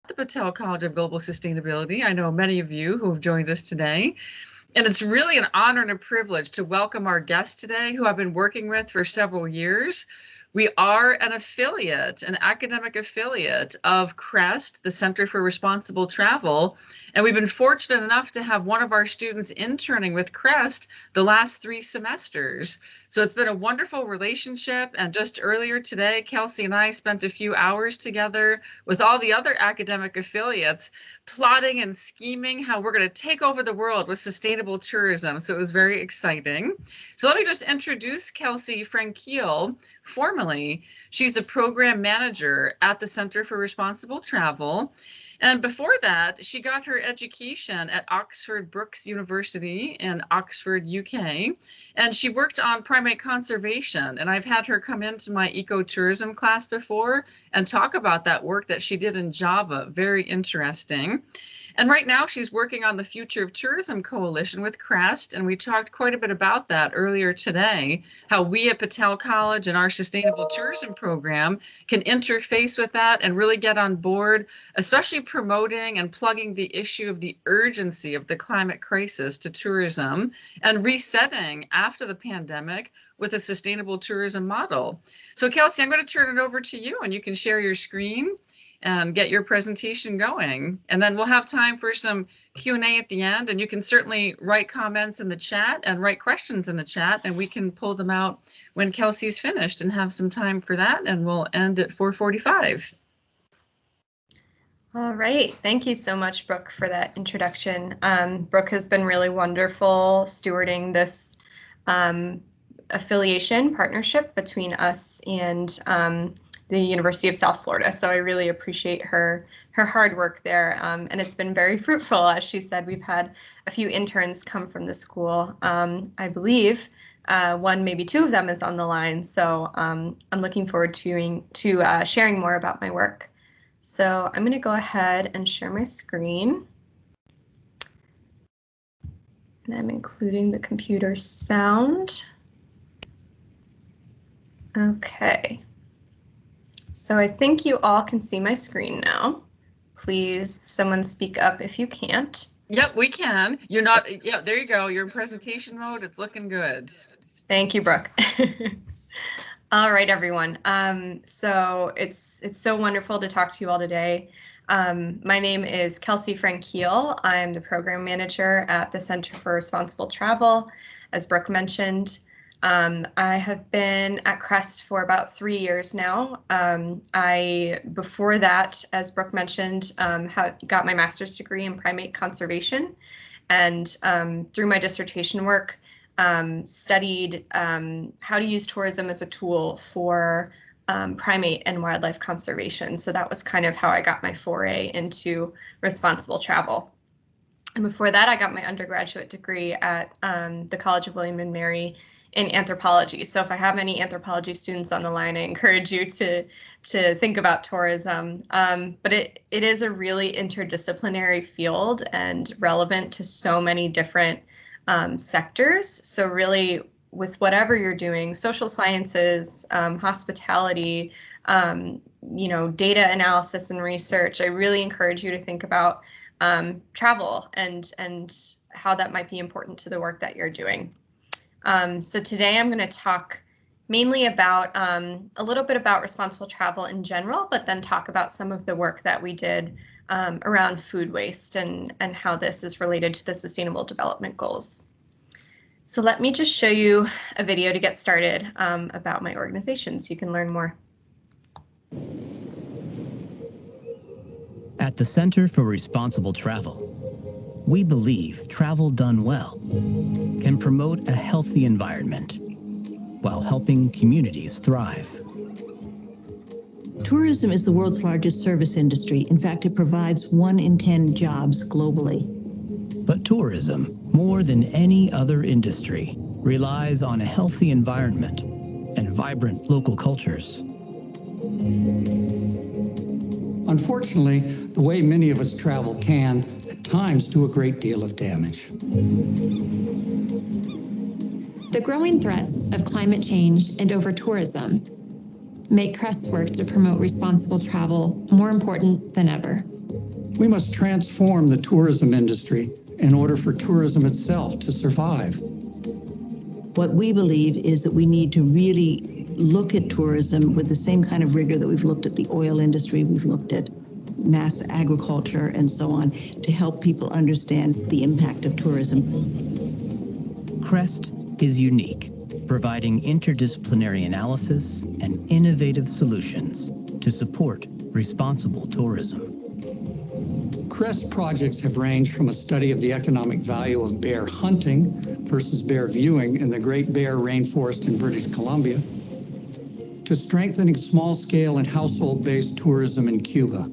the Patel College of Global Sustainability. I know many of you who have joined us today. And it's really an honor and a privilege to welcome our guest today, who I've been working with for several years. We are an affiliate, an academic affiliate of CREST, the Center for Responsible Travel. And we've been fortunate enough to have one of our students interning with CREST the last 3 semesters. So it's been a wonderful relationship. And just earlier today, Kelsey and I spent a few hours together with all the other academic affiliates, plotting and scheming how we're going to take over the world with sustainable tourism. So it was very exciting. So let me just introduce Kelsey Frenkiel formally. She's the program manager at the Center for Responsible Travel. And before that, she got her education at Oxford Brookes University in Oxford, UK. And she worked on primate conservation. And I've had her come into my ecotourism class before and talk about that work that she did in Java. Very interesting. And right now she's working on the Future of Tourism Coalition with CREST, and we talked quite a bit about that earlier today, how we at Patel College and our Sustainable Tourism program can interface with that and really get on board, especially promoting and plugging the issue of the urgency of the climate crisis to tourism and resetting after the pandemic with a sustainable tourism model. So Kelsey, I'm going to turn it over to you and you can share your screen and get your presentation going. And then we'll have time for some Q&A at the end, and you can certainly write comments in the chat and write questions in the chat, and we can pull them out when Kelsey's finished and have some time for that, and we'll end at 4:45. All right, thank you so much, Brooke, for that introduction. Brooke has been really wonderful stewarding this affiliation partnership between us and the University of South Florida. So I really appreciate her hard work there. And it's been very fruitful. As she said, we've had a few interns come from the school. I believe 1, maybe 2 of them is on the line. So I'm looking forward to sharing more about my work. So I'm going to go ahead and share my screen. And I'm including the computer sound. Okay. So I think you all can see my screen now. Please, someone speak up if you can't. Yep, we can. You're not, yeah, there you go. You're in presentation mode. It's looking good. Thank you, Brooke. All right, everyone. So it's so wonderful to talk to you all today. My name is Kelsey Frenkiel. I'm the program manager at the Center for Responsible Travel, as Brooke mentioned. I have been at CREST for about 3 years now. Before that, as Brooke mentioned, got my master's degree in primate conservation, and through my dissertation work, studied how to use tourism as a tool for primate and wildlife conservation. So that was kind of how I got my foray into responsible travel. And before that, I got my undergraduate degree at the College of William and Mary in anthropology. So if I have any anthropology students on the line, I encourage you to think about tourism. But it is a really interdisciplinary field and relevant to so many different sectors. So really, with whatever you're doing, social sciences, hospitality, data analysis and research, I really encourage you to think about travel and how that might be important to the work that you're doing. So today I'm going to talk mainly about a little bit about responsible travel in general, but then talk about some of the work that we did around food waste and how this is related to the Sustainable Development Goals. So let me just show you a video to get started about my organization so you can learn more. At the Center for Responsible Travel, we believe travel done well can promote a healthy environment while helping communities thrive. Tourism is the world's largest service industry. In fact, it provides 1 in 10 jobs globally. But tourism, more than any other industry, relies on a healthy environment and vibrant local cultures. Unfortunately, the way many of us travel can, at times, do a great deal of damage. The growing threats of climate change and over-tourism make CREST's work to promote responsible travel more important than ever. We must transform the tourism industry in order for tourism itself to survive. What we believe is that we need to really look at tourism with the same kind of rigor that we've looked at the oil industry, we've looked at mass agriculture and so on, to help people understand the impact of tourism. CREST is unique, providing interdisciplinary analysis and innovative solutions to support responsible tourism. CREST projects have ranged from a study of the economic value of bear hunting versus bear viewing in the Great Bear Rainforest in British Columbia, to strengthening small-scale and household-based tourism in Cuba.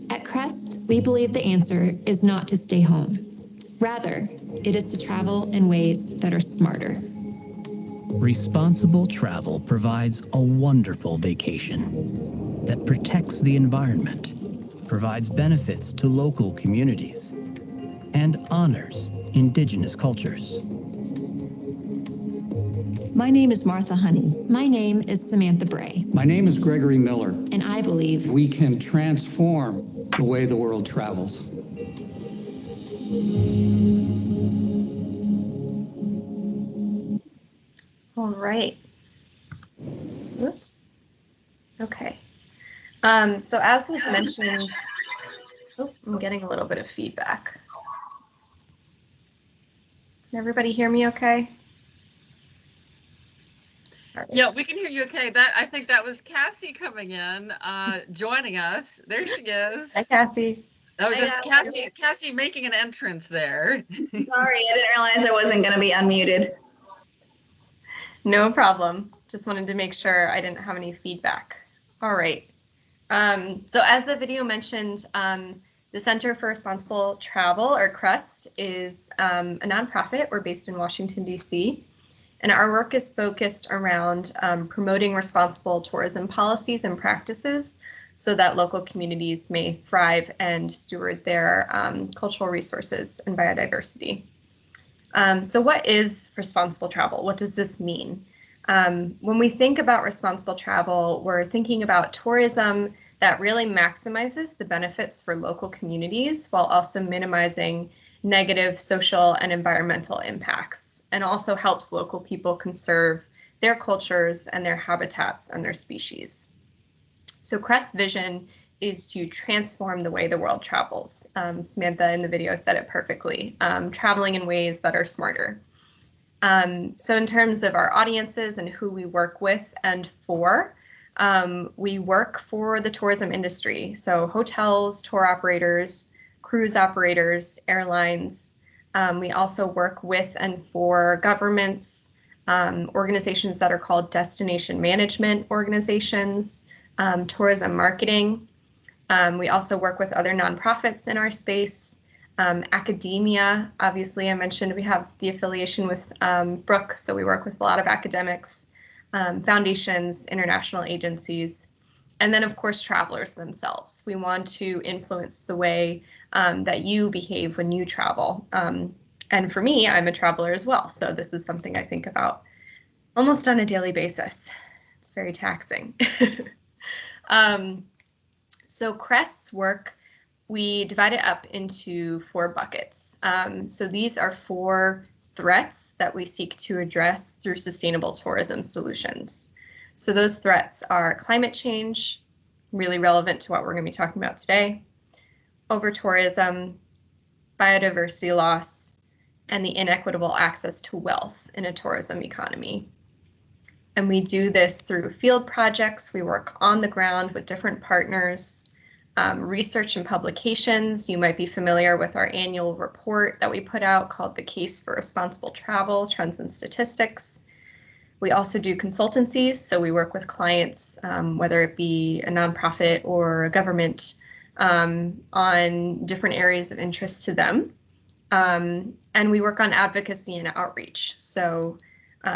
At CREST, we believe the answer is not to stay home. Rather, it is to travel in ways that are smarter. Responsible travel provides a wonderful vacation that protects the environment, provides benefits to local communities, and honors indigenous cultures. My name is Martha Honey. My name is Samantha Bray, My name is Gregory Miller. and I believe We can transform the way the world travels. All right. Oops. Okay. So as was mentioned, oh, I'm getting a little bit of feedback. Can everybody hear me okay? All right. Yeah, we can hear you okay. I think that was Cassie coming in, joining us. There she is. Hi, Kathy. That was Hi, just Cassie. Cassie making an entrance there. Sorry, I didn't realize I wasn't going to be unmuted. No problem. Just wanted to make sure I didn't have any feedback. All right. So as the video mentioned, the Center for Responsible Travel, or CREST, is a nonprofit. We're based in Washington, D.C. And our work is focused around promoting responsible tourism policies and practices so that local communities may thrive and steward their cultural resources and biodiversity. So what is responsible travel? What does this mean? When we think about responsible travel, we're thinking about tourism that really maximizes the benefits for local communities while also minimizing negative social and environmental impacts, and also helps local people conserve their cultures and their habitats and their species. So CREST's vision is to transform the way the world travels. Samantha in the video said it perfectly, traveling in ways that are smarter. So in terms of our audiences and who we work with and for, we work for the tourism industry. So hotels, tour operators, cruise operators, airlines. We also work with and for governments, organizations that are called destination management organizations, tourism marketing. We also work with other nonprofits in our space, academia. Obviously, I mentioned we have the affiliation with Brooke, so we work with a lot of academics, foundations, international agencies, and then of course travelers themselves. We want to influence the way that you behave when you travel. And for me, I'm a traveler as well, so this is something I think about almost on a daily basis. It's very taxing. So CREST's work, we divide it up into 4 buckets. So these are 4 threats that we seek to address through sustainable tourism solutions. So those threats are climate change, really relevant to what we're going to be talking about today, over-tourism, biodiversity loss, and the inequitable access to wealth in a tourism economy. And we do this through field projects. We work on the ground with different partners, research and publications. You might be familiar with our annual report that we put out called The Case for Responsible Travel, Trends and Statistics. We also do consultancies. So we work with clients, whether it be a nonprofit or a government, on different areas of interest to them. And we work on advocacy and outreach. So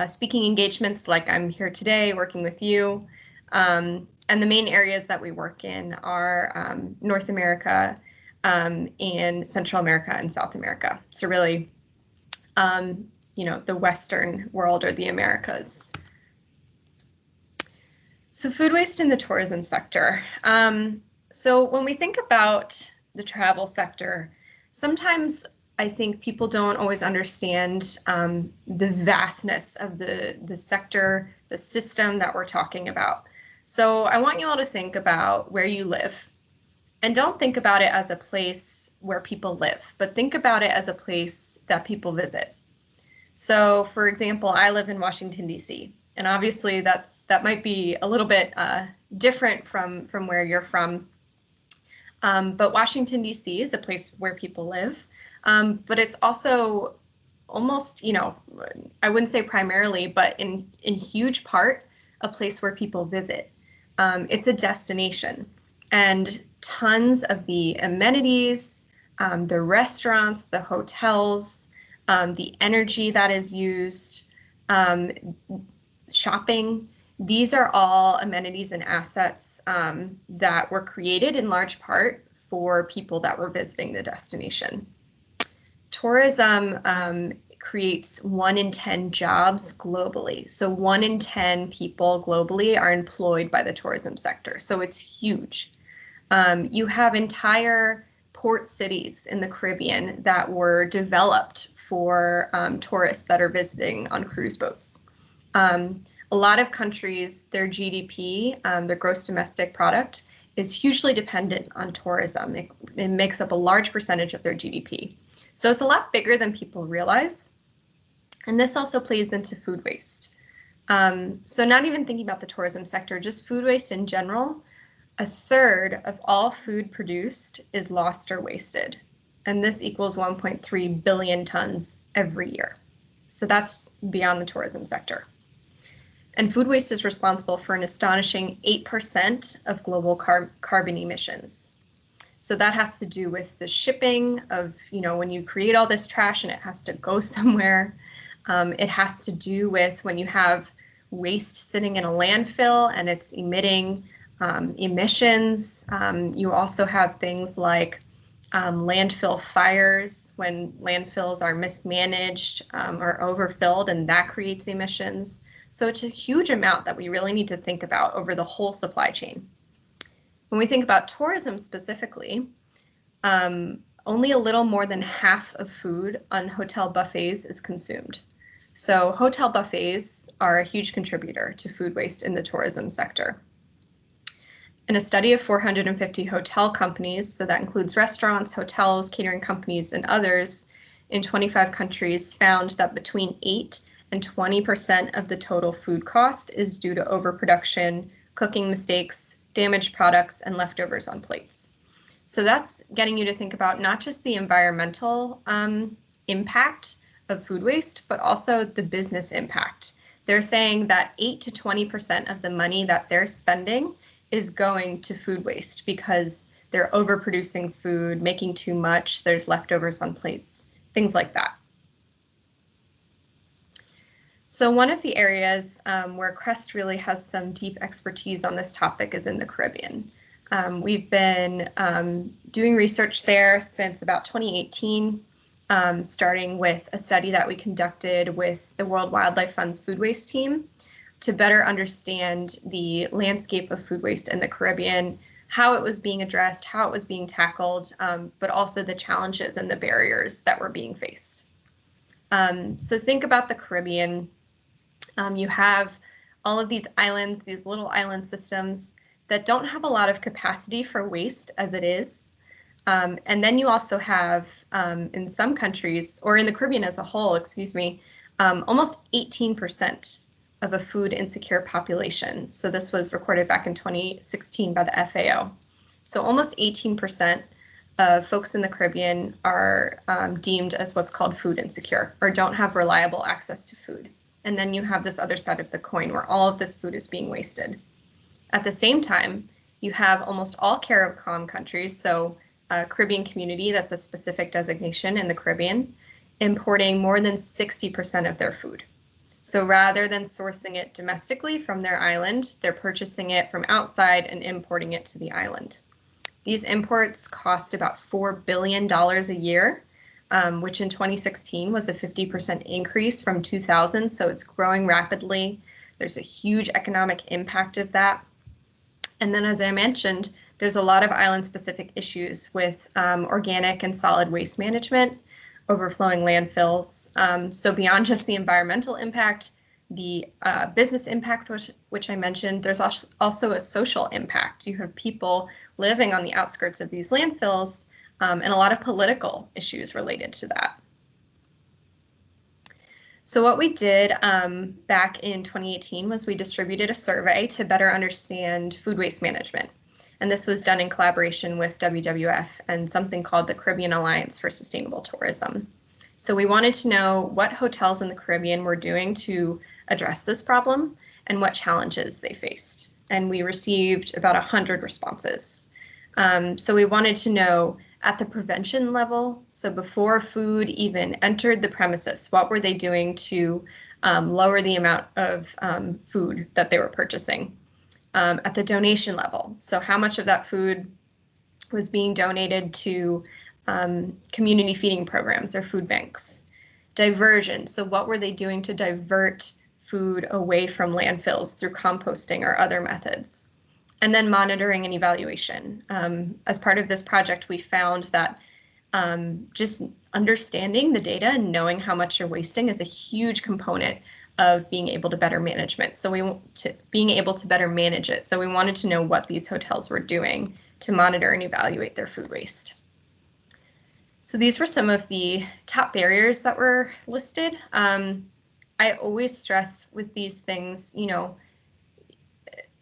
speaking engagements like I'm here today working with you. And the main areas that we work in are North America and Central America and South America. So really, you know, the Western world or the Americas. So food waste in the tourism sector. So when we think about the travel sector, sometimes I think people don't always understand the vastness of the sector, the system that we're talking about. So I want you all to think about where you live. And don't think about it as a place where people live, but think about it as a place that people visit. So, for example, I live in Washington, D.C., and obviously that might be a little bit different from where you're from. But Washington, D.C. is a place where people live, but it's also almost, I wouldn't say primarily, but in huge part, a place where people visit. It's a destination, and tons of the amenities, the restaurants, the hotels, the energy that is used, shopping. These are all amenities and assets that were created in large part for people that were visiting the destination. Tourism creates 1 in 10 jobs globally. So 1 in 10 people globally are employed by the tourism sector. So it's huge. You have entire port cities in the Caribbean that were developed for tourists that are visiting on cruise boats. A lot of countries, their GDP, their gross domestic product, is hugely dependent on tourism. It makes up a large percentage of their GDP. So it's a lot bigger than people realize. And this also plays into food waste. So not even thinking about the tourism sector, just food waste in general, 1/3 of all food produced is lost or wasted. And this equals 1.3 billion tons every year. So that's beyond the tourism sector. And food waste is responsible for an astonishing 8% of global carbon emissions. So that has to do with the shipping of, when you create all this trash and it has to go somewhere. It has to do with when you have waste sitting in a landfill and it's emitting emissions. You also have things like landfill fires when landfills are mismanaged or overfilled, and that creates emissions. So it's a huge amount that we really need to think about over the whole supply chain. When we think about tourism specifically, only a little more than half of food on hotel buffets is consumed. So hotel buffets are a huge contributor to food waste in the tourism sector. In a study of 450 hotel companies, so that includes restaurants, hotels, catering companies, and others in 25 countries, found that between 8 and 20% of the total food cost is due to overproduction, cooking mistakes, damaged products, and leftovers on plates. So that's getting you to think about not just the environmental impact of food waste, but also the business impact. They're saying that 8 to 20% of the money that they're spending is going to food waste because they're overproducing food, making too much, there's leftovers on plates, things like that. So one of the areas where CREST really has some deep expertise on this topic is in the Caribbean. We've been doing research there since about 2018, starting with a study that we conducted with the World Wildlife Fund's food waste team to better understand the landscape of food waste in the Caribbean, how it was being addressed, how it was being tackled, but also the challenges and the barriers that were being faced. So think about the Caribbean. You have all of these islands, these little island systems that don't have a lot of capacity for waste as it is. And then you also have, in some countries, or in the Caribbean as a whole, almost 18% of a food insecure population. So this was recorded back in 2016 by the FAO. So almost 18% of folks in the Caribbean are deemed as what's called food insecure, or don't have reliable access to food. And then you have this other side of the coin where all of this food is being wasted. At the same time, you have almost all CARICOM countries, so Caribbean Community, that's a specific designation in the Caribbean, importing more than 60% of their food. So rather than sourcing it domestically from their island, they're purchasing it from outside and importing it to the island. These imports cost about $4 billion a year, which in 2016 was a 50% increase from 2000, so it's growing rapidly. There's a huge economic impact of that. And then, as I mentioned, There's a lot of island-specific issues with organic and solid waste management, overflowing landfills. So beyond just the environmental impact, the business impact, which I mentioned, there's also a social impact. You have people living on the outskirts of these landfills and a lot of political issues related to that. So what we did back in 2018 was we distributed a survey to better understand food waste management. And this was done in collaboration with WWF and something called the Caribbean Alliance for Sustainable Tourism. So we wanted to know what hotels in the Caribbean were doing to address this problem and what challenges they faced. And we received about 100 responses. So we wanted to know at the prevention level, so before food even entered the premises, what were they doing to lower the amount of food that they were purchasing? At the donation level, so how much of that food was being donated to community feeding programs or food banks? Diversion, so what were they doing to divert food away from landfills through composting or other methods? And then monitoring and evaluation. As part of this project, we found that just understanding the data and knowing how much you're wasting is a huge component of being able to better management. So being able to better manage it. So we wanted to know what these hotels were doing to monitor and evaluate their food waste. So these were some of the top barriers that were listed. I always stress with these things,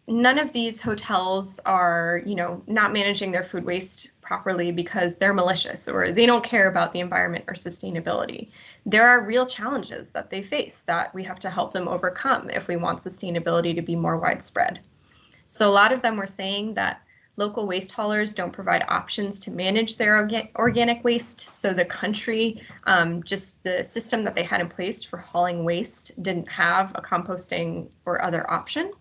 none of these hotels are, not managing their food waste properly because they're malicious or they don't care about the environment or sustainability. There are real challenges that they face that we have to help them overcome if we want sustainability to be more widespread. So a lot of them were saying that local waste haulers don't provide options to manage their organic waste. So the country, just the system that they had in place for hauling waste didn't have a composting or other option.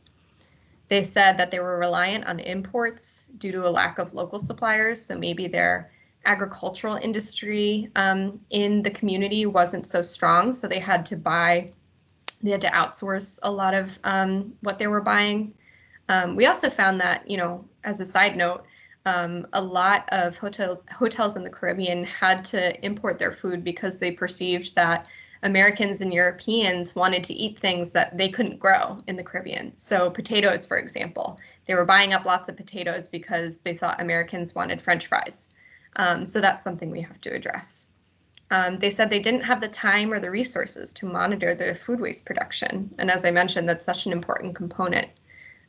They said that they were reliant on imports due to a lack of local suppliers. So maybe their agricultural industry in the community wasn't so strong. So they had to outsource a lot of what they were buying. We also found that, as a side note, a lot of hotels in the Caribbean had to import their food because they perceived that Americans and Europeans wanted to eat things that they couldn't grow in the Caribbean. So potatoes, for example, they were buying up lots of potatoes because they thought Americans wanted French fries. So that's something we have to address. They said they didn't have the time or the resources to monitor their food waste production. And as I mentioned, that's such an important component.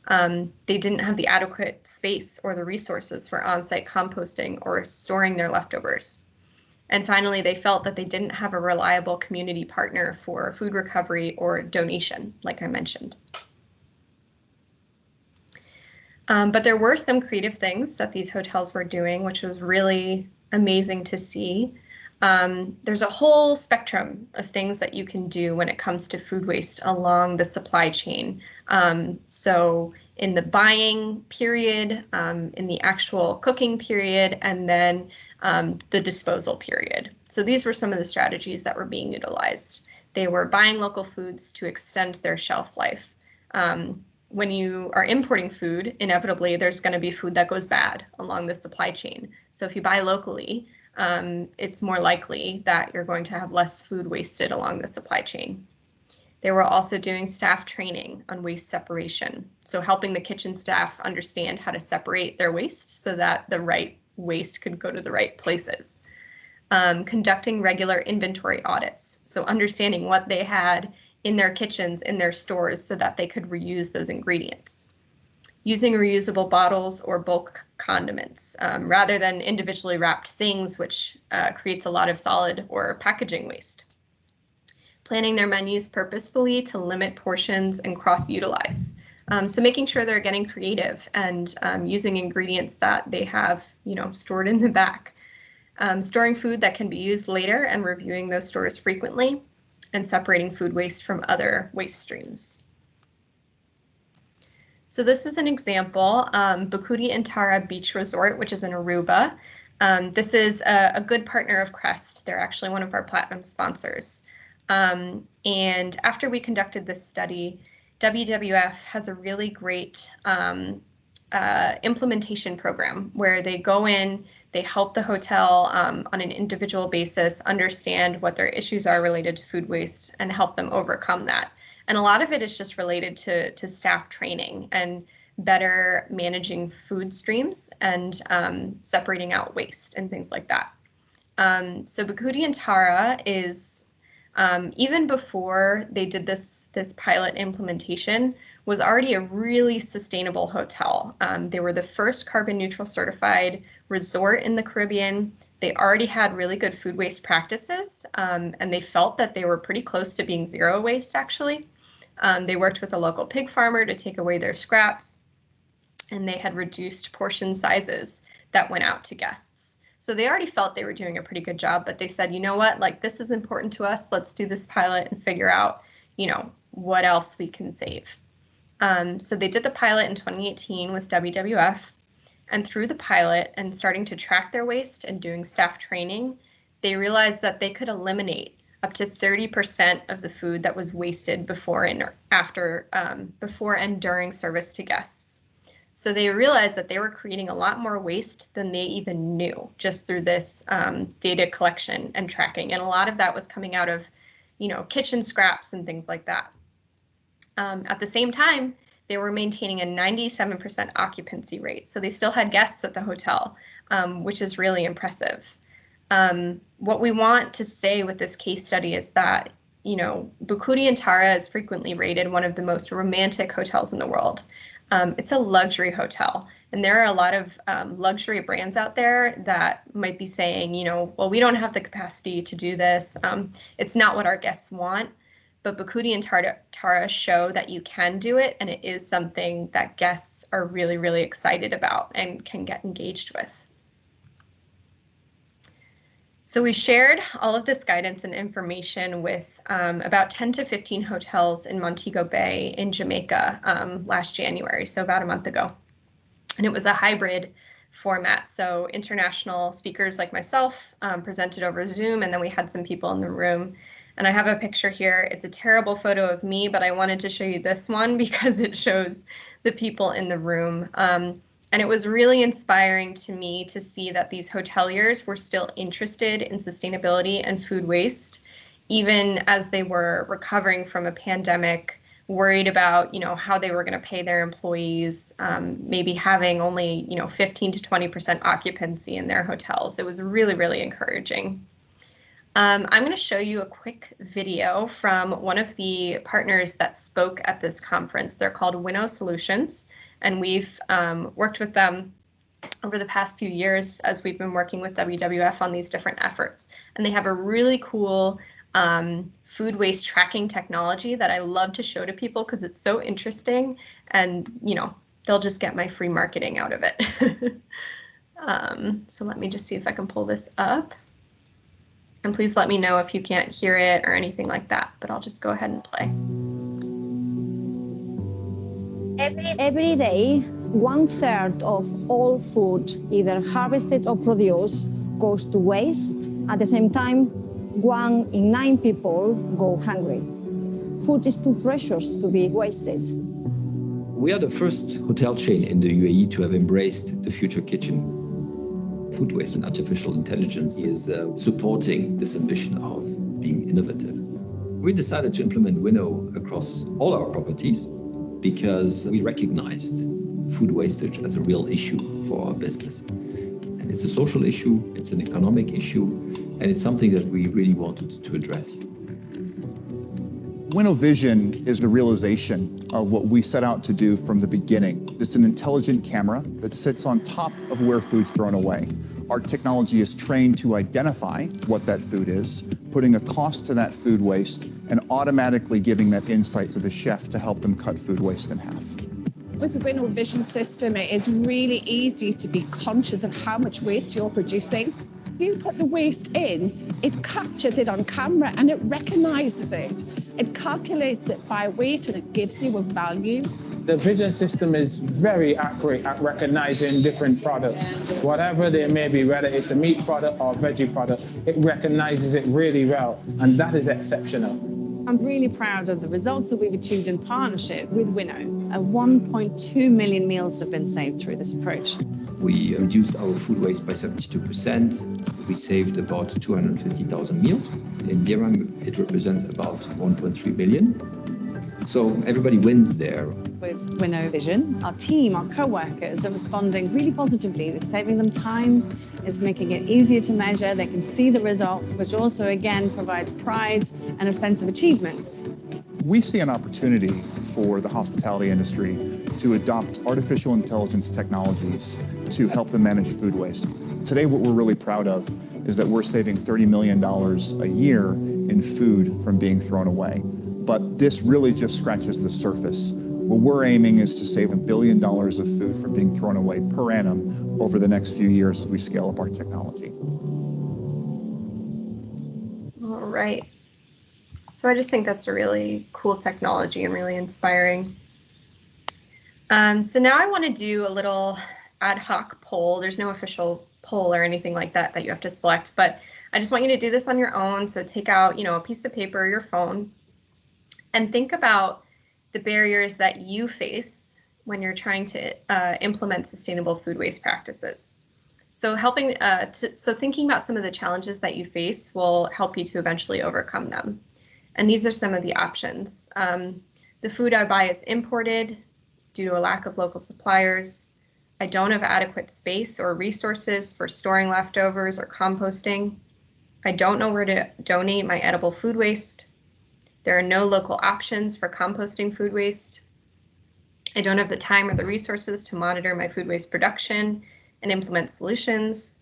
They didn't have the adequate space or the resources for on-site composting or storing their leftovers. And finally, they felt that they didn't have a reliable community partner for food recovery or donation, like I mentioned. But there were some creative things that these hotels were doing, which was really amazing to see. There's a whole spectrum of things that you can do when it comes to food waste along the supply chain. So in the buying period, in the actual cooking period, and then the disposal period. So these were some of the strategies that were being utilized. They were buying local foods to extend their shelf life. When you are importing food, inevitably there's going to be food that goes bad along the supply chain. So if you buy locally, it's more likely that you're going to have less food wasted along the supply chain. They were also doing staff training on waste separation. So helping the kitchen staff understand how to separate their waste so that the right waste could go to the right places. Conducting regular inventory audits. So understanding what they had in their kitchens, in their stores, so that they could reuse those ingredients. Using reusable bottles or bulk condiments rather than individually wrapped things, which creates a lot of solid or packaging waste. Planning their menus purposefully to limit portions and cross-utilize. So making sure they're getting creative and using ingredients that they have, stored in the back. Storing food that can be used later and reviewing those stores frequently, and separating food waste from other waste streams. So this is an example, Bukudi Intara Beach Resort, which is in Aruba. This is a good partner of Crest. They're actually one of our platinum sponsors. And after we conducted this study, WWF has a really great implementation program where they go in, they help the hotel on an individual basis understand what their issues are related to food waste and help them overcome that. And a lot of it is just related to staff training and better managing food streams and separating out waste and things like that. So Bukudi and Tara is, even before they did this pilot implementation, was already a really sustainable hotel. They were the first carbon neutral certified resort in the Caribbean. They already had really good food waste practices, and they felt that they were pretty close to being zero waste, actually. They worked with a local pig farmer to take away their scraps, and they had reduced portion sizes that went out to guests. So they already felt they were doing a pretty good job, but they said, you know what, like, this is important to us. Let's do this pilot and figure out, you know, what else we can save. So they did the pilot in 2018 with WWF, and through the pilot and starting to track their waste and doing staff training, they realized that they could eliminate up to 30% of the food that was wasted before and during service to guests. So they realized that they were creating a lot more waste than they even knew just through this data collection and tracking. And a lot of that was coming out of, you know, kitchen scraps and things like that. At the same time, they were maintaining a 97% occupancy rate. So they still had guests at the hotel, which is really impressive. What we want to say with this case study is that, you know, Bukudi and Tara is frequently rated one of the most romantic hotels in the world. It's a luxury hotel, and there are a lot of luxury brands out there that might be saying, you know, well, we don't have the capacity to do this. It's not what our guests want. But Bukudi and Tara show that you can do it, and it is something that guests are really, really excited about and can get engaged with. So we shared all of this guidance and information with about 10 to 15 hotels in Montego Bay in Jamaica last January, so about a month ago. And it was a hybrid format. So international speakers like myself presented over Zoom, and then we had some people in the room. And I have a picture here. It's a terrible photo of me, but I wanted to show you this one because it shows the people in the room. And it was really inspiring to me to see that these hoteliers were still interested in sustainability and food waste, even as they were recovering from a pandemic, worried about, you know, how they were going to pay their employees, maybe having only, you know, 15 to 20% occupancy in their hotels. It was really, really encouraging. I'm going to show you a quick video from one of the partners that spoke at this conference. They're called Winnow Solutions, and we've worked with them over the past few years as we've been working with WWF on these different efforts. And they have a really cool food waste tracking technology that I love to show to people because it's so interesting, and, you know, they'll just get my free marketing out of it. So let me just see if I can pull this up. And please let me know if you can't hear it or anything like that, but I'll just go ahead and play. Every day, 1/3 of all food, either harvested or produced, goes to waste. At the same time, 1 in 9 people go hungry. Food is too precious to be wasted. We are the first hotel chain in the UAE to have embraced the future kitchen. Food waste and artificial intelligence is supporting this ambition of being innovative. We decided to implement Winnow across all our properties because we recognized food wastage as a real issue for our business. And it's a social issue, it's an economic issue, and it's something that we really wanted to address. Winnow Vision is the realization of what we set out to do from the beginning. It's an intelligent camera that sits on top of where food's thrown away. Our technology is trained to identify what that food is, putting a cost to that food waste, and automatically giving that insight to the chef to help them cut food waste in half. With the Winnow Vision system, it is really easy to be conscious of how much waste you're producing. If you put the waste in, it captures it on camera and it recognizes it. It calculates it by weight and it gives you a value. The vision system is very accurate at recognizing different products. Whatever they may be, whether it's a meat product or a veggie product, it recognizes it really well, and that is exceptional. I'm really proud of the results that we've achieved in partnership with Winnow. 1.2 million meals have been saved through this approach. We reduced our food waste by 72%. We saved about 250,000 meals. In dirham, it represents about 1.3 billion. So everybody wins there. With Winnow Vision, our team, our co-workers are responding really positively. It's saving them time, it's making it easier to measure, they can see the results, which also, again, provides pride and a sense of achievement. We see an opportunity for the hospitality industry to adopt artificial intelligence technologies to help them manage food waste. Today, what we're really proud of is that we're saving $30 million a year in food from being thrown away. But this really just scratches the surface. What we're aiming is to save $1 billion of food from being thrown away per annum over the next few years as we scale up our technology. All right. So I just think that's a really cool technology and really inspiring. So now I want to do a little ad hoc poll. There's no official poll or anything like that that you have to select, but I just want you to do this on your own. So take out, a piece of paper or your phone and think about the barriers that you face when you're trying to implement sustainable food waste practices. So thinking about some of the challenges that you face will help you to eventually overcome them. And these are some of the options. The food I buy is imported due to a lack of local suppliers. I don't have adequate space or resources for storing leftovers or composting. I don't know where to donate my edible food waste. There are no local options for composting food waste. I don't have the time or the resources to monitor my food waste production and implement solutions.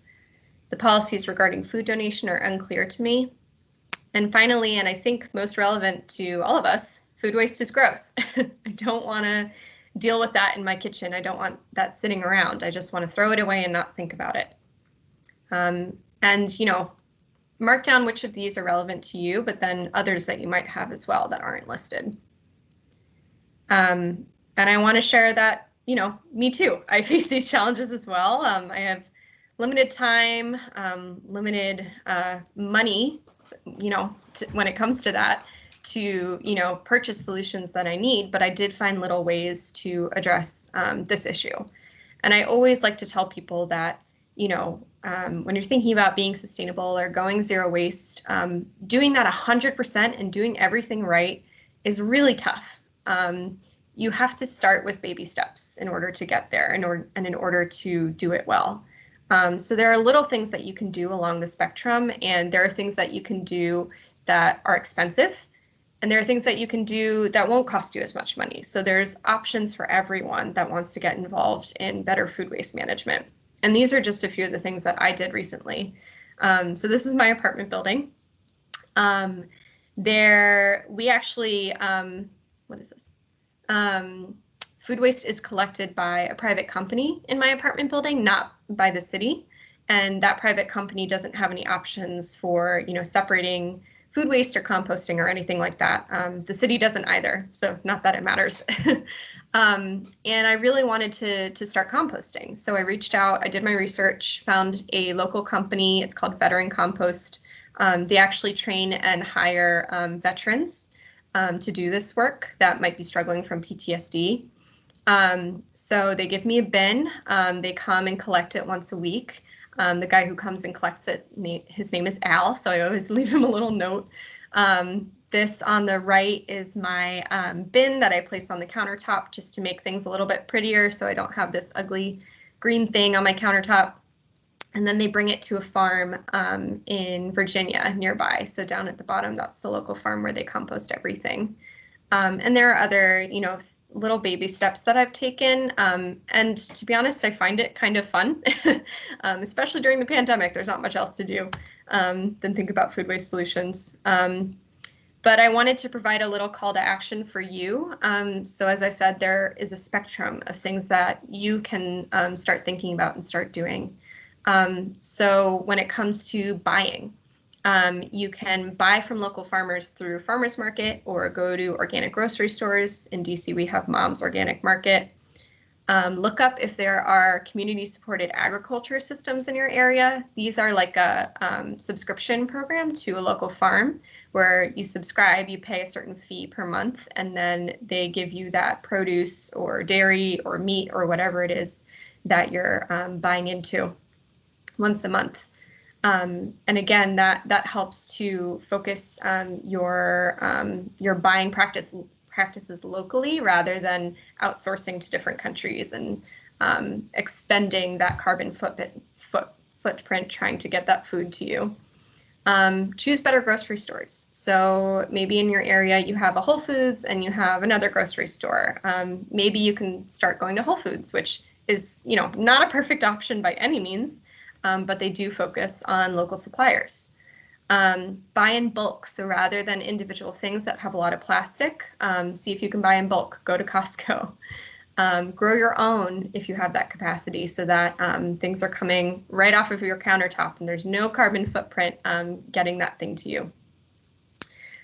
The policies regarding food donation are unclear to me. And finally, and I think most relevant to all of us, food waste is gross. I don't want to deal with that in my kitchen. I don't want that sitting around. I just want to throw it away and not think about it. Mark down which of these are relevant to you, but then others that you might have as well that aren't listed. And I want to share that, me too. I face these challenges as well. I have limited time, limited money, when it comes to that, to, purchase solutions that I need, but I did find little ways to address this issue. And I always like to tell people that, when you're thinking about being sustainable or going zero waste, doing that 100% and doing everything right is really tough. You have to start with baby steps in order to get there, in order to do it well. So there are little things that you can do along the spectrum, and there are things that you can do that are expensive, and there are things that you can do that won't cost you as much money. So there's options for everyone that wants to get involved in better food waste management. And these are just a few of the things that I did recently. So this is my apartment building. We actually, what is this? Food waste is collected by a private company in my apartment building, not by the city. And that private company doesn't have any options for, separating food waste or composting or anything like that. The city doesn't either, so not that it matters. And I really wanted to start composting. So I reached out, I did my research, found a local company. It's called Veteran Compost. They actually train and hire veterans to do this work that might be struggling from PTSD. So they give me a bin. They come and collect it once a week. The guy who comes and collects it, his name is Al, so I always leave him a little note. This on the right is my bin that I place on the countertop just to make things a little bit prettier so I don't have this ugly green thing on my countertop. And then they bring it to a farm in Virginia nearby. So down at the bottom, that's the local farm where they compost everything. And there are other, little baby steps that I've taken. And to be honest, I find it kind of fun, especially during the pandemic. There's not much else to do than think about food waste solutions. But I wanted to provide a little call to action for you. So as I said, there is a spectrum of things that you can start thinking about and start doing. So when it comes to buying, you can buy from local farmers through farmers market or go to organic grocery stores. In DC, we have Mom's Organic Market. Look up if there are community-supported agriculture systems in your area. These are like a subscription program to a local farm where you subscribe, you pay a certain fee per month, and then they give you that produce or dairy or meat or whatever it is that you're buying into once a month. And again, that helps to focus your buying practices locally rather than outsourcing to different countries and expending that carbon footprint trying to get that food to you. Choose better grocery stores. So maybe in your area you have a Whole Foods and you have another grocery store. Maybe you can start going to Whole Foods, which is, you know, not a perfect option by any means, but they do focus on local suppliers. Buy in bulk. So rather than individual things that have a lot of plastic, see if you can buy in bulk. Go to Costco. Grow your own if you have that capacity so that things are coming right off of your countertop and there's no carbon footprint getting that thing to you.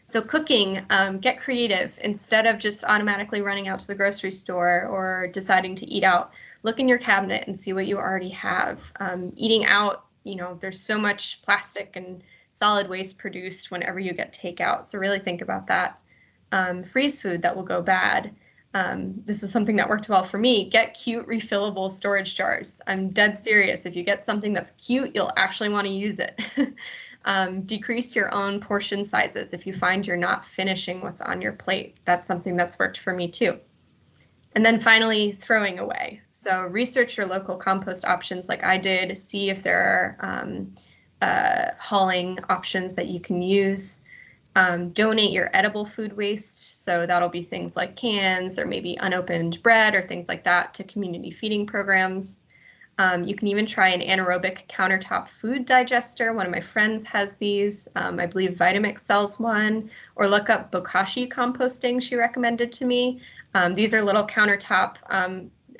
So cooking, get creative. Instead of just automatically running out to the grocery store or deciding to eat out, look in your cabinet and see what you already have. Eating out, you know, there's so much plastic and solid waste produced whenever you get takeout. So really think about that. Freeze food that will go bad. This is something that worked well for me. Get cute refillable storage jars. I'm dead serious. If you get something that's cute, you'll actually want to use it. Decrease your own portion sizes if you find you're not finishing what's on your plate. That's something that's worked for me too. And then finally, throwing away. So research your local compost options like I did. See if there are hauling options that you can use. Donate your edible food waste. So that'll be things like cans or maybe unopened bread or things like that to community feeding programs. You can even try an anaerobic countertop food digester. One of my friends has these. I believe Vitamix sells one. Or look up bokashi composting, she recommended to me. These are little countertop,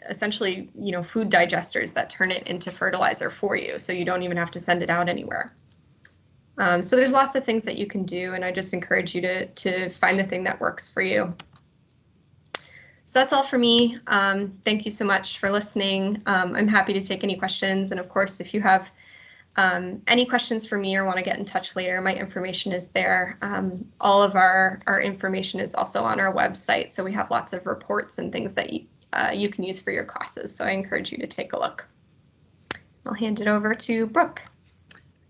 essentially, you know, food digesters that turn it into fertilizer for you, so you don't even have to send it out anywhere. So there's lots of things that you can do, and I just encourage you to find the thing that works for you. So that's all for me. Thank you so much for listening. I'm happy to take any questions, and of course, if you have any questions for me or want to get in touch later, my information is there. All of our information is also on our website, so we have lots of reports and things that you can use for your classes. So I encourage you to take a look. I'll hand it over to Brooke.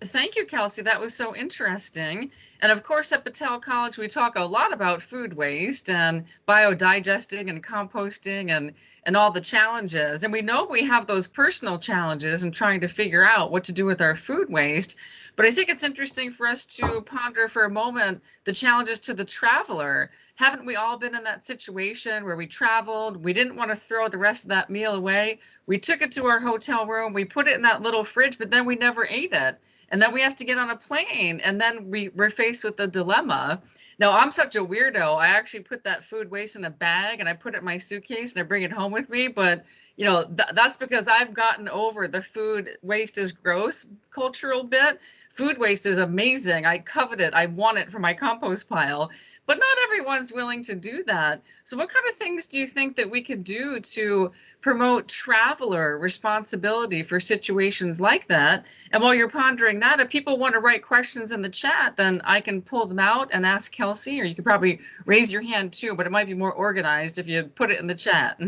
Thank you, Kelsey. That was so interesting. And of course, at Patel College, we talk a lot about food waste and biodigesting and composting and all the challenges. And we know we have those personal challenges in trying to figure out what to do with our food waste. But I think it's interesting for us to ponder for a moment the challenges to the traveler. Haven't we all been in that situation where we traveled, we didn't want to throw the rest of that meal away, we took it to our hotel room, we put it in that little fridge, but then we never ate it. And then we have to get on a plane, and then we're faced with the dilemma. Now, I'm such a weirdo. I actually put that food waste in a bag, and I put it in my suitcase, and I bring it home with me. But, you know, that's because I've gotten over the food waste is gross cultural bit. Food waste is amazing. I covet it. I want it for my compost pile. But not everyone's willing to do that. So what kind of things do you think that we could do to promote traveler responsibility for situations like that? And while you're pondering that, if people want to write questions in the chat, then I can pull them out and ask Kelsey, or you could probably raise your hand too, but it might be more organized if you put it in the chat.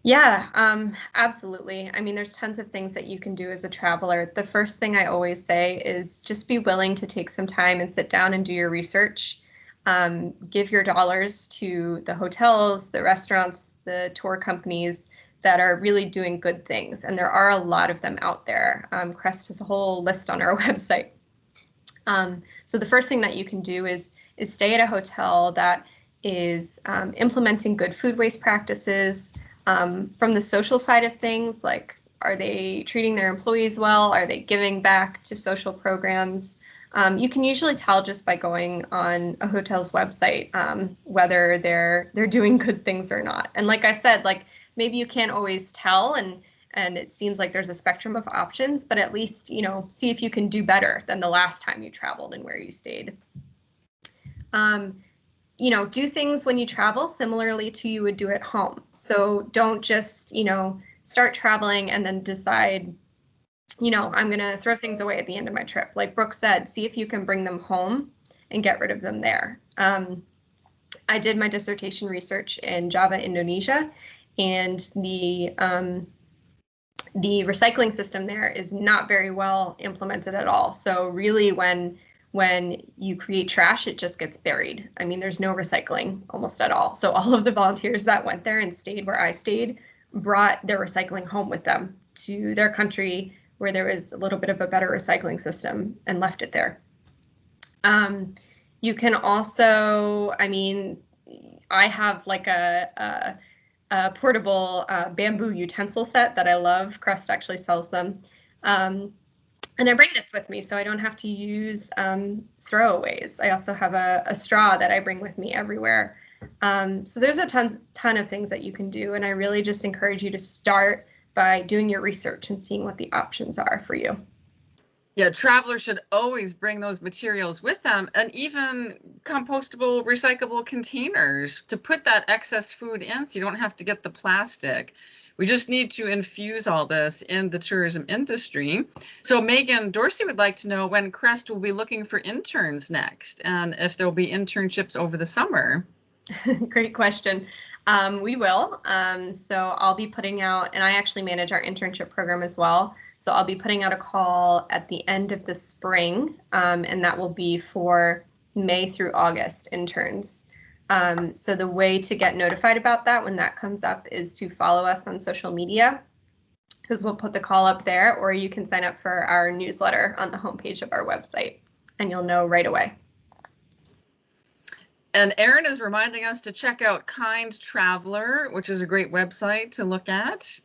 Yeah, absolutely. I mean, there's tons of things that you can do as a traveler. The first thing I always say is just be willing to take some time and sit down and do your research. Give your dollars to the hotels, the restaurants, the tour companies that are really doing good things. And there are a lot of them out there. Crest has a whole list on our website. So the first thing that you can do is stay at a hotel that is implementing good food waste practices. From the social side of things, like, are they treating their employees well? Are they giving back to social programs? You can usually tell just by going on a hotel's website whether they're doing good things or not. And like I said, like, maybe you can't always tell, and it seems like there's a spectrum of options, but at least, you know, see if you can do better than the last time you traveled and where you stayed. you know, do things when you travel similarly to you would do at home. So don't just, you know, start traveling and then decide, you know, I'm going to throw things away at the end of my trip. Like Brooke said, see if you can bring them home and get rid of them there. I did my dissertation research in Java, Indonesia, and the recycling system there is not very well implemented at all. So really, when you create trash, it just gets buried. I mean, there's no recycling almost at all. So all of the volunteers that went there and stayed where I stayed brought their recycling home with them to their country where there was a little bit of a better recycling system and left it there. You can also, I mean, I have like a portable bamboo utensil set that I love. Crest actually sells them. And I bring this with me so I don't have to use throwaways. I also have a straw that I bring with me everywhere. So there's a ton of things that you can do. And I really just encourage you to start by doing your research and seeing what the options are for you. Yeah, travelers should always bring those materials with them, and even compostable, recyclable containers to put that excess food in so you don't have to get the plastic. We just need to infuse all this in the tourism industry. So Megan Dorsey would like to know when Crest will be looking for interns next, and if there'll be internships over the summer. Great question. We will. So I'll be putting out, and I actually manage our internship program as well. So I'll be putting out a call at the end of the spring, and that will be for May through August interns. So the way to get notified about that when that comes up is to follow us on social media, because we'll put the call up there, or you can sign up for our newsletter on the homepage of our website, and you'll know right away. And Erin is reminding us to check out Kind Traveler, which is a great website to look at.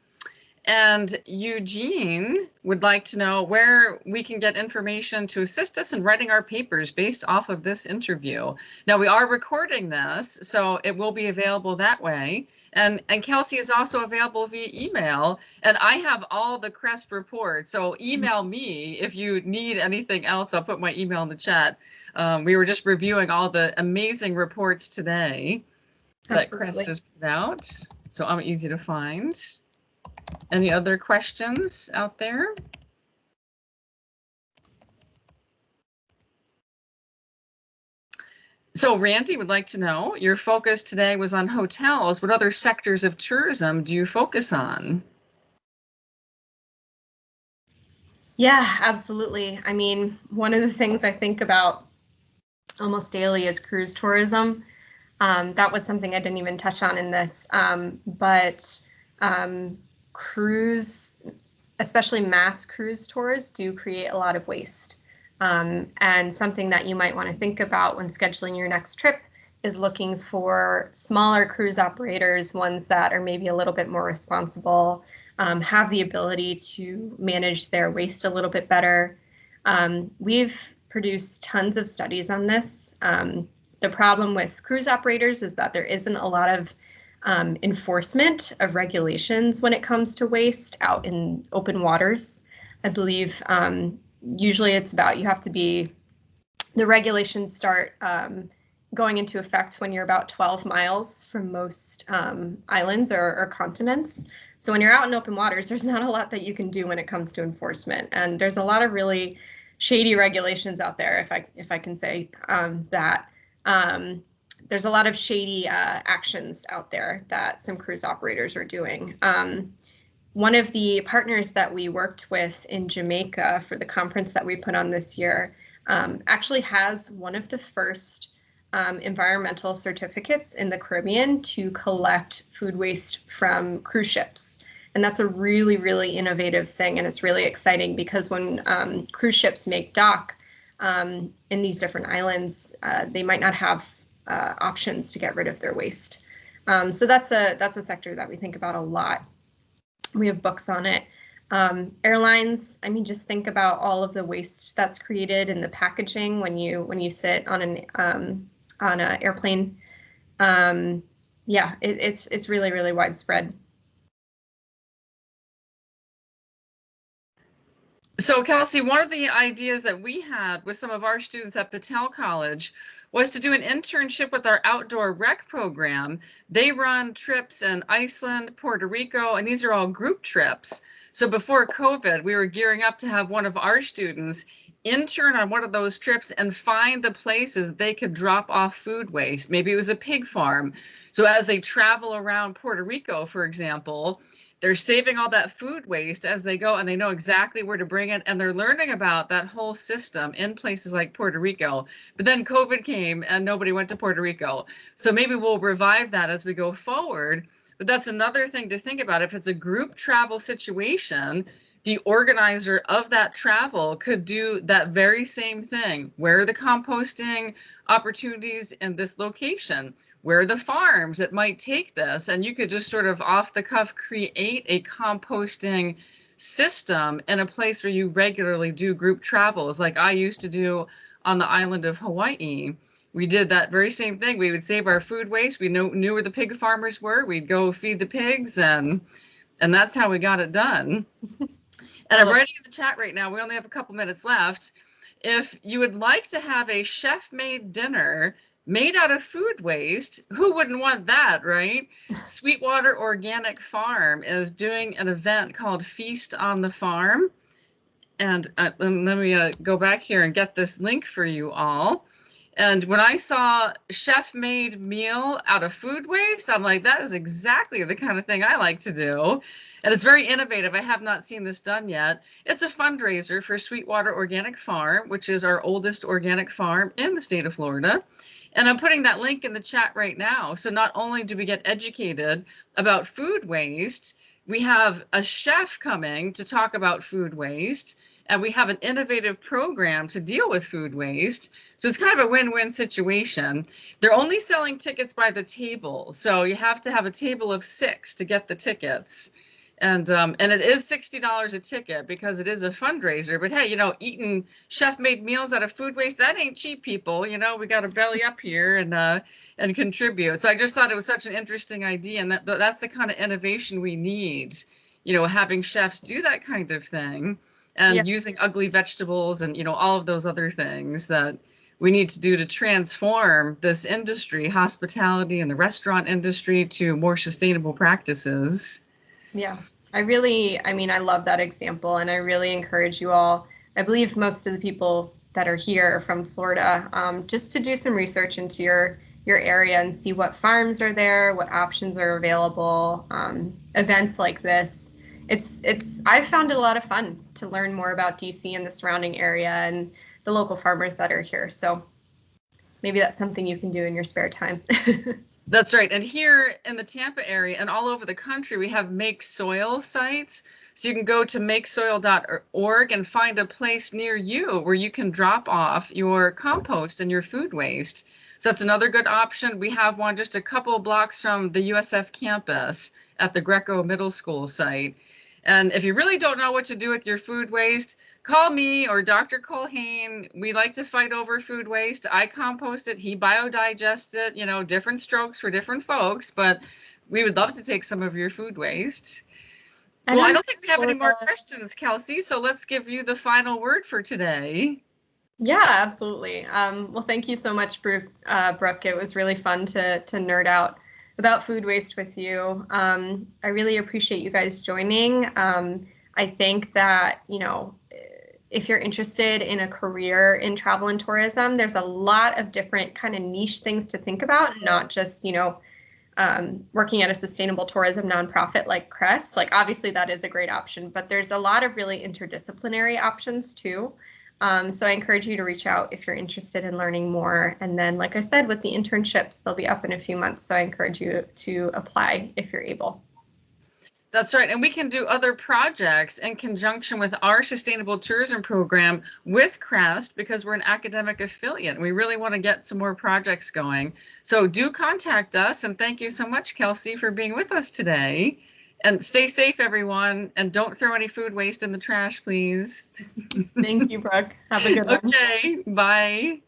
And Eugene would like to know where we can get information to assist us in writing our papers based off of this interview. Now, we are recording this, so it will be available that way. And Kelsey is also available via email. And I have all the Crest reports, so email me if you need anything else. I'll put my email in the chat. We were just reviewing all the amazing reports today that Crest has put out, so I'm easy to find. Any other questions out there? So Randy would like to know, your focus today was on hotels. What other sectors of tourism do you focus on? Yeah, absolutely. I mean, one of the things I think about almost daily is cruise tourism. That was something I didn't even touch on in this, but cruise, especially mass cruise tours, do create a lot of waste. And something that you might want to think about when scheduling your next trip is looking for smaller cruise operators, ones that are maybe a little bit more responsible, have the ability to manage their waste a little bit better. We've produced tons of studies on this. The problem with cruise operators is that there isn't a lot of enforcement of regulations when it comes to waste out in open waters. I believe usually it's about, you have to be, the regulations start going into effect when you're about 12 miles from most islands or continents. So when you're out in open waters, there's not a lot that you can do when it comes to enforcement. And there's a lot of really shady regulations out there, if I can say that. There's a lot of shady actions out there that some cruise operators are doing. One of the partners that we worked with in Jamaica for the conference that we put on this year actually has one of the first environmental certificates in the Caribbean to collect food waste from cruise ships. And that's a really, really innovative thing. And it's really exciting because when cruise ships make dock in these different islands, they might not have options to get rid of their waste. So that's a sector that we think about a lot. We have books on it. Airlines, I mean, just think about all of the waste that's created in the packaging when you sit on an airplane. Yeah, it's really, really widespread. So Kelsey, one of the ideas that we had with some of our students at Patel College was to do an internship with our outdoor rec program. They run trips in Iceland, Puerto Rico, and these are all group trips. So before COVID, we were gearing up to have one of our students intern on one of those trips and find the places that they could drop off food waste. Maybe it was a pig farm. So as they travel around Puerto Rico, for example, they're saving all that food waste as they go, and they know exactly where to bring it, and they're learning about that whole system in places like Puerto Rico. But then COVID came and nobody went to Puerto Rico. So maybe we'll revive that as we go forward. But that's another thing to think about. If it's a group travel situation, the organizer of that travel could do that very same thing. Where are the composting opportunities in this location? Where are the farms that might take this? And you could just sort of off the cuff create a composting system in a place where you regularly do group travels, like I used to do on the island of Hawaii. We did that very same thing. We would save our food waste. We knew where the pig farmers were. We'd go feed the pigs, and that's how we got it done. And I'm writing in the chat right now, we only have a couple minutes left. If you would like to have a chef-made dinner made out of food waste, who wouldn't want that, right? Sweetwater Organic Farm is doing an event called Feast on the Farm. And let me go back here and get this link for you all. And when I saw chef-made meal out of food waste, I'm like, that is exactly the kind of thing I like to do. And it's very innovative. I have not seen this done yet. It's a fundraiser for Sweetwater Organic Farm, which is our oldest organic farm in the state of Florida. And I'm putting that link in the chat right now. So not only do we get educated about food waste, we have a chef coming to talk about food waste, and we have an innovative program to deal with food waste. So it's kind of a win-win situation. They're only selling tickets by the table. So you have to have a table of 6 to get the tickets. And it is $60 a ticket because it is a fundraiser. But hey, eating chef-made meals out of food waste, that ain't cheap, people. We got to belly up here and contribute. So I just thought it was such an interesting idea, and that's the kind of innovation we need. Having chefs do that kind of thing, and using ugly vegetables and all of those other things that we need to do to transform this industry, hospitality and the restaurant industry, to more sustainable practices. Yeah, I love that example, and I really encourage you all. I believe most of the people that are here are from Florida, just to do some research into your area and see what farms are there, what options are available. Events like this, I've found it a lot of fun to learn more about DC and the surrounding area and the local farmers that are here. So maybe that's something you can do in your spare time. That's right. And here in the Tampa area and all over the country, we have Make Soil sites. So you can go to makesoil.org and find a place near you where you can drop off your compost and your food waste. So that's another good option. We have one just a couple blocks from the USF campus at the Greco Middle School site. And if you really don't know what to do with your food waste, call me or Dr. Colhane. We like to fight over food waste. I compost it, he biodigests it, different strokes for different folks, but we would love to take some of your food waste. Well, I don't think we have any more questions, Kelsey, so let's give you the final word for today. Yeah, absolutely. Well, thank you so much, Brooke. It was really fun to nerd out about food waste with you. I really appreciate you guys joining. I think that, if you're interested in a career in travel and tourism, there's a lot of different kind of niche things to think about, not just, working at a sustainable tourism nonprofit like Crest. Like, obviously that is a great option, but there's a lot of really interdisciplinary options too. So I encourage you to reach out if you're interested in learning more. And then, like I said, with the internships, they'll be up in a few months. So I encourage you to apply if you're able. That's right. And we can do other projects in conjunction with our sustainable tourism program with Crest, because we're an academic affiliate. We really want to get some more projects going. So do contact us. And thank you so much, Kelsey, for being with us today. And stay safe, everyone. And don't throw any food waste in the trash, please. Thank you, Brooke. Have a good one. Okay, bye.